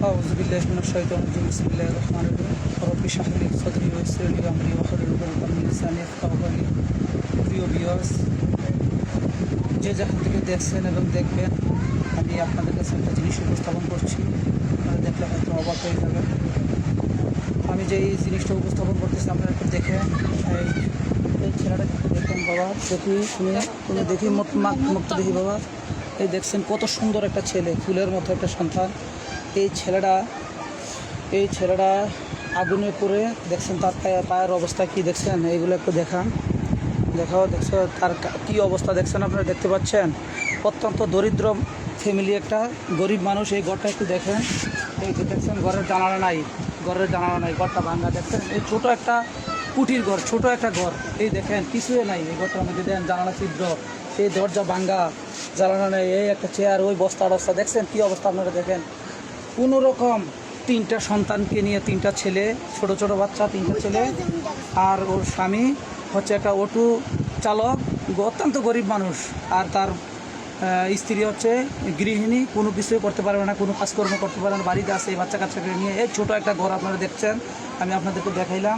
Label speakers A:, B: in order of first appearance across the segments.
A: أعوذ بالله من الشيطان الرجيم بسم الله الرحمن الرحيم رب اشرح لي صدري ويسر لي أمري واحلل عقدة من লিসানি ইয়াফকাহু কওলি। প্রিয় ভিউয়ার্স, যে যেখান থেকে দেখছেন এবং দেখবেন, আমি আপনাদের কাছে একটা জিনিস উপস্থাপন করছি। আপনারা দেখলে হয়তো অবাক হয়ে যাবেন। আমি যে এই জিনিসটা উপস্থাপন করতেছি আপনারা একটু দেখে এই ছেলেটা দেখেন বাবা, তুমি দেখি মুখটা দেখি বাবা। এই দেখছেন কত সুন্দর একটা ছেলে, ফুলের মতো একটা সন্তান। এই ছেলেটা আগুনে পড়ে দেখছেন তার পায়ের অবস্থা কি দেখছেন, এইগুলো একটু দেখছো তার কি অবস্থা দেখছেন, আপনারা দেখতে পাচ্ছেন। অত্যন্ত দরিদ্র ফ্যামিলি, একটা গরিব মানুষ। এই ঘরটা একটু দেখেন, এই দেখছেন ঘরের জানালা নাই, ঘরটা ভাঙ্গা। দেখছেন এই ছোট একটা কুটির ঘর, ছোট একটা ঘর। এই দেখেন কিছুই নাই এই ঘরটার মধ্যে। দেন জানালা ছিদ্র, এই দরজা ভাঙ্গা, জ্বালানো নেই, এই একটা চেয়ার, ওই বস্তা দেখছেন কি অবস্থা আপনারা দেখেন। কোনো রকম তিনটা সন্তানকে নিয়ে, তিনটা ছেলে, ছোট বাচ্চা, তিনটা ছেলে, আর ওর স্বামী হচ্ছে একটা অটো চালক, অত্যন্ত গরিব মানুষ। আর তার স্ত্রী হচ্ছে গৃহিণী, কোনো কিছুই করতে পারবে না, কোনো কাজকর্ম করতে পারবে না, বাড়িতে আছে এই বাচ্চা কাচ্চাকে নিয়ে। এই ছোটো একটা ঘর আপনারা দেখছেন, আমি আপনাদেরকে দেখাইলাম।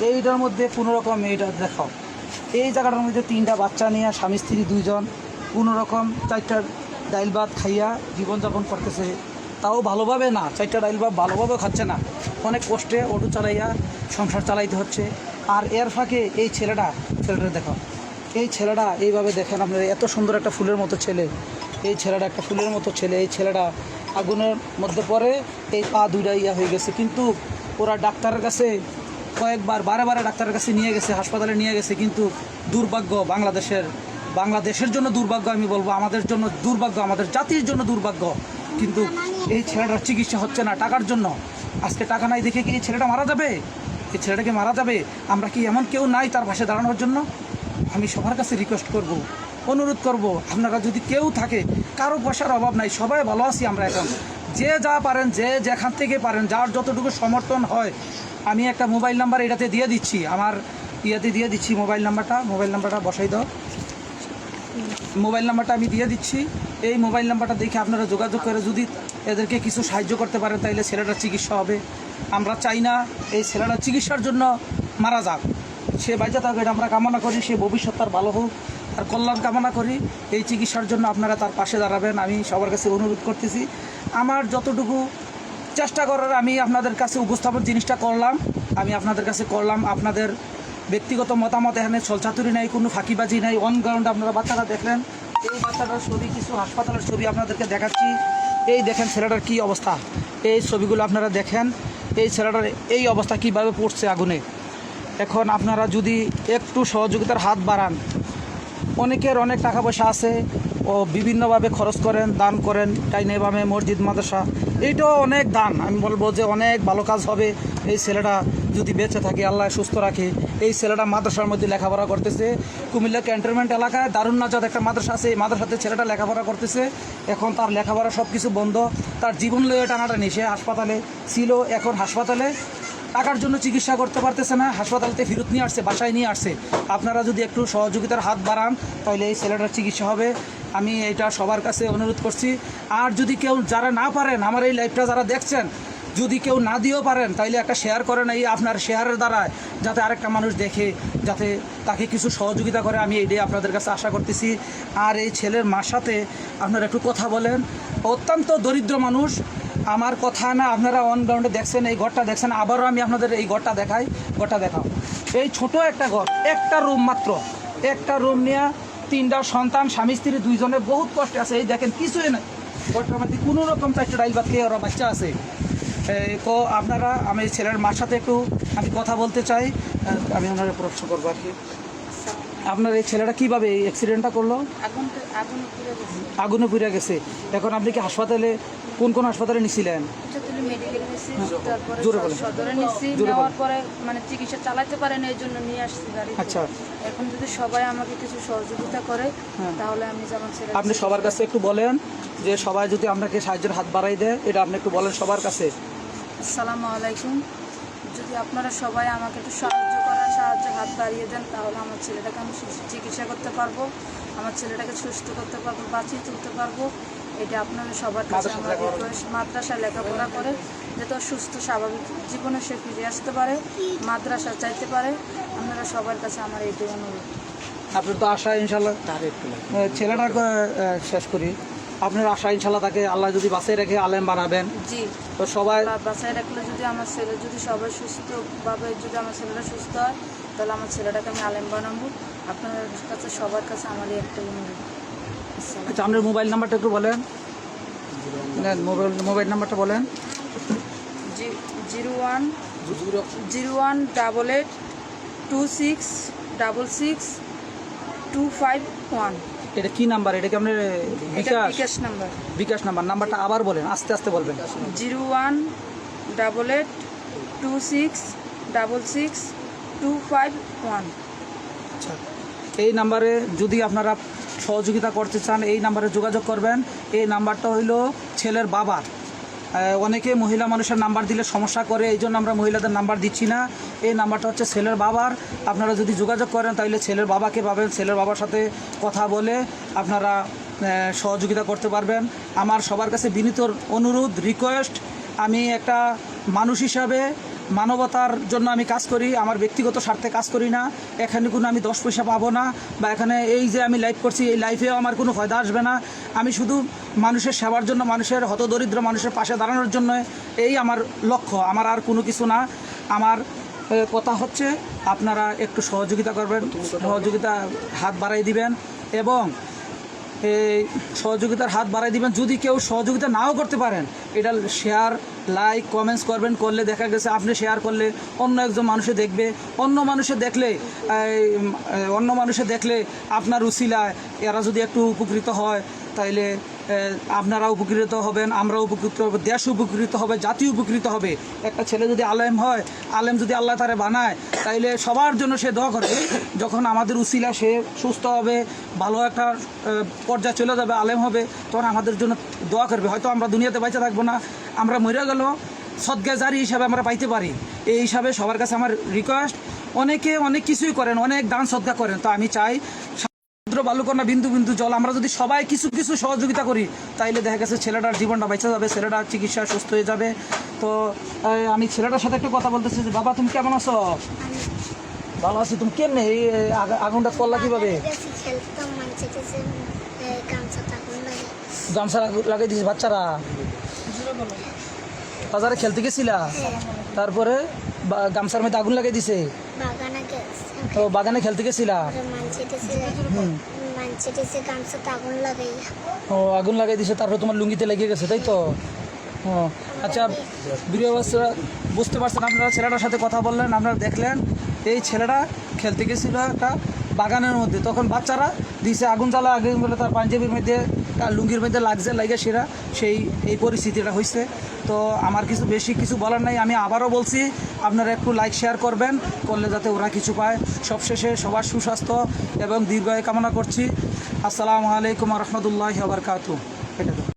A: এইটার মধ্যে কোনো রকম এইটা দেখাও, এই জায়গাটার মধ্যে তিনটা বাচ্চা নিয়ে স্বামী স্ত্রী দুইজন কোনো রকম চারটা ডাইল ভাত খাইয়া জীবনযাপন করতেছে। তাও ভালোভাবে না, চারটা ডাইল ভাত ভালোভাবেও খাচ্ছে না, অনেক কষ্টে অটো চালাইয়া সংসার চালাইতে হচ্ছে। আর এর ফাঁকে এই ছেলেটা দেখো, এই ছেলেটা এইভাবে দেখেন আপনারা, এত সুন্দর একটা ফুলের মতো ছেলে। এই ছেলেটা একটা ফুলের মতো ছেলে। এই ছেলেটা আগুনের মধ্যে পড়ে এই পা দুইটা হয়ে গেছে। কিন্তু ওরা ডাক্তারের কাছে কয়েকবার বারে ডাক্তারের কাছে নিয়ে গেছে, হাসপাতালে নিয়ে গেছে। কিন্তু দুর্ভাগ্য, বাংলাদেশের জন্য দুর্ভাগ্য, আমি বলবো আমাদের জন্য দুর্ভাগ্য, আমাদের জাতির জন্য দুর্ভাগ্য। কিন্তু এই ছেলেটার চিকিৎসা হচ্ছে না টাকার জন্য। আজকে টাকা নাই দেখে কি এই ছেলেটা মারা যাবে? এই ছেলেটাকে মারা যাবে? আমরা কি এমন কেউ নাই তার পাশে দাঁড়ানোর জন্য? আমি সবার কাছে রিকোয়েস্ট করব, অনুরোধ করব, আপনারা যদি কেউ থাকে, কারো পয়সার অভাব নাই, সবাই ভালো আছি আমরা এখন। যে যা পারেন, যে যেখান থেকে পারেন, যার যতটুকু সমর্থন হয়। আমি একটা মোবাইল নাম্বার এটাতে দিয়ে দিচ্ছি, আমার ইয়েতে দিয়ে দিচ্ছি মোবাইল নাম্বারটা বসাই দাও। মোবাইল নাম্বারটা আমি দিয়ে দিচ্ছি। এই মোবাইল নাম্বারটা দেখে আপনারা যোগাযোগ করে যদি এদেরকে কিছু সাহায্য করতে পারেন, তাইলে ছেলেটার চিকিৎসা হবে। আমরা চাই না এই ছেলেটার চিকিৎসার জন্য মারা যাক, সে বাঁচা থাকবে, এটা আমরা কামনা করি। সে ভবিষ্যৎ তার ভালো হোক, তার কল্যাণ কামনা করি। এই চিকিৎসার জন্য আপনারা তার পাশে দাঁড়াবেন, আমি সবার কাছে অনুরোধ করতেছি। আমার যতটুকু চেষ্টা করার আমি আপনাদের কাছে উপস্থাপন জিনিসটা করলাম, আমি আপনাদের কাছে করলাম। আপনাদের ব্যক্তিগত মতামত, এখানে ছলচাতুরি নাই, কোনো ফাঁকিবাজি নাই, অন গ্রাউন্ড। আপনারা বাচ্চাটা দেখলেন, এই বাচ্চাটার ছবি, কিছু হাসপাতালের ছবি আপনাদেরকে দেখাচ্ছি। এই দেখেন ছেলেটার কি অবস্থা, এই ছবিগুলো আপনারা দেখেন। এই ছেলেটার এই অবস্থা কীভাবে পড়ছে আগুনে। এখন আপনারা যদি একটু সহযোগিতার হাত বাড়ান, অনেকের অনেক টাকা পয়সা আছে, ও বিভিন্নভাবে খরচ করেন, দান করেন, ডাইনে বামে মসজিদ মাদ্রাসা, এইটাও অনেক দান। আমি বলবো যে অনেক ভালো কাজ হবে। এই ছেলেটা যদি বেঁচে থাকে, আল্লাহ সুস্থ রাখে। এই ছেলেটা মাদ্রাসার মধ্যে লেখাপড়া করতেছে, কুমিল্লা ক্যান্টনমেন্ট এলাকায় দারুন নাজাত একটা মাদ্রাসা আছে, এই মাদ্রাসাতে ছেলেটা লেখাপড়া করতেছে। এখন তার লেখাপড়া সব কিছু বন্ধ, তার জীবন লয়ে টানাটানি। সে হাসপাতালে ছিল, এখন হাসপাতালে টাকার জন্য চিকিৎসা করতে পারতেছে না, হাসপাতালতে ফেরত নিয়ে আসছে, বাসায় নিয়ে আসছে। আপনারা যদি একটু সহযোগিতার হাত বাড়ান, তাহলে এই ছেলেটার চিকিৎসা হবে। আমি এটা সবার কাছে অনুরোধ করছি। আর যদি কেউ যারা না পারেন, আমার এই লাইভটা যারা দেখছেন, যদি কেউ না দিয়েও পারেন, তাইলে একটা শেয়ার করেন। এই আপনার শেয়ারের দ্বারা যাতে আরেকটা মানুষ দেখে, যাতে তাকে কিছু সহযোগিতা করে, আমি এইটাই আপনাদের কাছে আশা করতেছি। আর এই ছেলের মার সাথে আপনারা একটু কথা বলেন, অত্যন্ত দরিদ্র মানুষ। আমার কথা না, আপনারা অন গ্রাউন্ডে দেখছেন, এই ঘরটা দেখছেন। আবারও আমি আপনাদের এই ঘরটা দেখাও। এই ছোট একটা ঘর, একটা রুম মাত্র, একটা রুম নিয়ে তিনটা সন্তান, স্বামী স্ত্রী দুইজনে বহুত কষ্টে আছে। এই দেখেন কিছুই নেই ঘরটার মধ্যে, কোনো রকম চারটা ডাইল ভাত খেয়ে ওরা বাচ্চা আছে। তো আপনারা, আমি ছেলের মার সাথে একটু আমি কথা বলতে চাই। আমি আপনারা প্রশ্ন করবো আর কি, আপনার এই ছেলেটা কীভাবে এই অ্যাক্সিডেন্টটা করলো? আগুনে পুড়ে গেছে। এখন আপনি কি হাসপাতালে, কোন হাসপাতালে নিছিলেন?
B: মানে চিকিৎসা চালাতে পারেন, এই জন্য নিয়ে আসছি গাড়ি।
A: আচ্ছা,
B: এখন যদি সবাই আমাকে কিছু সহযোগিতা করে, তাহলে আমি যেমন ছেলে।
A: আপনি সবার কাছে একটু বলেন যে সবাই যদি আপনাকে সাহায্যের হাত বাড়াই দেয়, এটা আপনি একটু বলেন সবার কাছে।
B: আসসালামু আলাইকুম। যদি আপনারা সবাই আমাকে একটু সাহায্য হাত বাড়িয়ে দেন, তাহলে আমার ছেলেটাকে আমি চিকিৎসা করতে পারবো, আমার ছেলেটাকে সুস্থ করতে পারবো, বাঁচিয়ে তুলতে পারবো। এটা আপনাদের সবার কাছে আমার রিকোয়েস্ট। মাদ্রাসায় লেখাপড়া করে যাতে ও সুস্থ স্বাভাবিক জীবনে সে ফিরে আসতে পারে, মাদ্রাসা চাইতে পারে। আপনারা সবার কাছে আমার এইটাই অনুরোধ।
A: আপনার তো আশা ইনশাল্লাহ ছেলেটা শেষ করি, আপনার আশা ইনশাল্লাহ তাকে আল্লাহ যদি বাঁচিয়ে রেখে আলেম বানাবেন।
B: জি,
A: তো সবাই
B: আল্লাহ বাঁচায় রাখলে যদি আমার ছেলে যদি সবাই সুস্থভাবে যদি আমার ছেলেটা সুস্থ হয়, তাহলে আমার ছেলেটাকে আমি আলেম বানাবো। আপনার কাছে সবার কাছে আমার এই একটা অনুরোধ। আসসালাম।
A: আচ্ছা, আপনার মোবাইল নাম্বারটা একটু বলেন। নেন, মোবাইল নাম্বারটা বলেন।
B: 018826666251।
A: এটা কি নাম্বার? এটা কি আপনার
B: এটা
A: বিকাশ?
B: বিকাশ নাম্বার।
A: বিকাশ নাম্বার। নাম্বারটা আবার বলেন, আস্তে আস্তে বলবেন।
B: 018826666251।
A: আচ্ছা, এই নাম্বারে যদি আপনারা সহযোগিতা করতে চান এই নাম্বারে যোগাযোগ করবেন। এই নাম্বারটা হইলো ছেলের বাবার। অনেকে মহিলা মানুষের নাম্বার দিলে সমস্যা করে, এই জন্য আমরা মহিলাদের নাম্বার দিচ্ছি না। এই নাম্বারটা হচ্ছে ছেলের বাবার। আপনারা যদি যোগাযোগ করেন তাহলে ছেলের বাবাকে পাবেন। ছেলের বাবার সাথে কথা বলে আপনারা সহযোগিতা করতে পারবেন। আমার সবার কাছে বিনীত অনুরোধ, রিকোয়েস্ট, আমি একটা মানুষ হিসাবে মানবতার জন্য আমি কাজ করি, আমার ব্যক্তিগত স্বার্থে কাজ করি না। এখানে কোনো আমি 10 পয়সা পাবো না, বা এখানে এই যে আমি লাইভ করছি এই লাইফেও আমার কোনো ফায়দা আসবে না। আমি শুধু মানুষের সেবার জন্য, মানুষের হতদরিদ্র মানুষের পাশে দাঁড়ানোর জন্য এই আমার লক্ষ্য, আমার আর কোনো কিছু না। আমার কথা হচ্ছে আপনারা একটু সহযোগিতা করবেন, সহযোগিতা হাত বাড়াই দিবেন এবং এই সহযোগিতার হাত বাড়াই দিবেন। যদি কেউ সহযোগিতা নাও করতে পারেন, এটা শেয়ার, লাইক, কমেন্টস করবেন। করলে দেখা গেছে আপনি শেয়ার করলে অন্য একজন মানুষে দেখবে, অন্য মানুষে দেখলে আপনার উসিলায় এরা যদি একটু উপকৃত হয় তাইলে আপনারা উপকৃত হবেন, আমরা উপকৃত হব, দেশ উপকৃত হবে, জাতি উপকৃত হবে। একটা ছেলে যদি আলেম হয়, আলেম যদি আল্লাহ তারে বানায়, তাইলে সবার জন্য সে দোয়া করে। যখন আমাদের উসিলা সে সুস্থ হবে, ভালো একটা পর্যায়ে চলে যাবে, আলেম হবে, তখন আমাদের জন্য দোয়া করবে। হয়তো আমরা দুনিয়াতে বাইচে থাকবো না, আমরা মরে গেল সদকা জারি হিসাবে আমরা পাইতে পারি। এই হিসাবে সবার কাছে আমার রিকোয়েস্ট। অনেকে অনেক কিছুই করেন, অনেক দান সদকা করেন, তো আমি চাই বালুকন্যা বিন্দু বিন্দু জল, আমরা যদি সবাই কিছু কিছু সহযোগিতা করি তাইলে দেখা গেছে ছেলেটার জীবনটা বেঁচে যাবে, ছেলেটার চিকিৎসা সুস্থ হয়ে যাবে। তো আমি ছেলেটার সাথে একটু কথা বলতেছি যে বাবা তুমি কেমন আছো? ভালো আছি। তুমি কেমনে এই আগুনটা করলা কিভাবে? গামছা লাগাই দিয়েছে বাচ্চারা? বাজারে খেলতে গেছিলা, তারপরে গামছার মধ্যে আগুন লাগাই দিছে? তো বাগানে খেলতে গেছিলা? ও আগুন লাগাই দিছে, তারপরে তোমার লুঙ্গিতে লেগে গেছে, তাই তো? ও আচ্ছা, বিরবাসীরা বুঝতে পারছেন, আপনারা ছেলেটার সাথে কথা বললেন, আপনারা দেখলেন এই ছেলেটা খেলতে গেছিল একটা বাগানের মধ্যে, তখন বাচ্চারা দিছে আগুন জ্বালা, আগুন বলে তার পাঞ্জাবির মধ্যে তার লুঙ্গির মধ্যে লাগছে, লাগে সেরা এই পরিস্থিতিটা হয়েছে। তো আমার বেশি কিছু বলার নাই। আমি আবারও বলছি আপনারা একটু লাইক শেয়ার করবেন, করলে যাতে ওরা কিছু পায়। সবশেষে সবার সুস্বাস্থ্য এবং দীর্ঘায়ু কামনা করছি। আসসালামু আলাইকুম ওয়া রাহমাতুল্লাহি ওয়া বারাকাতুহু।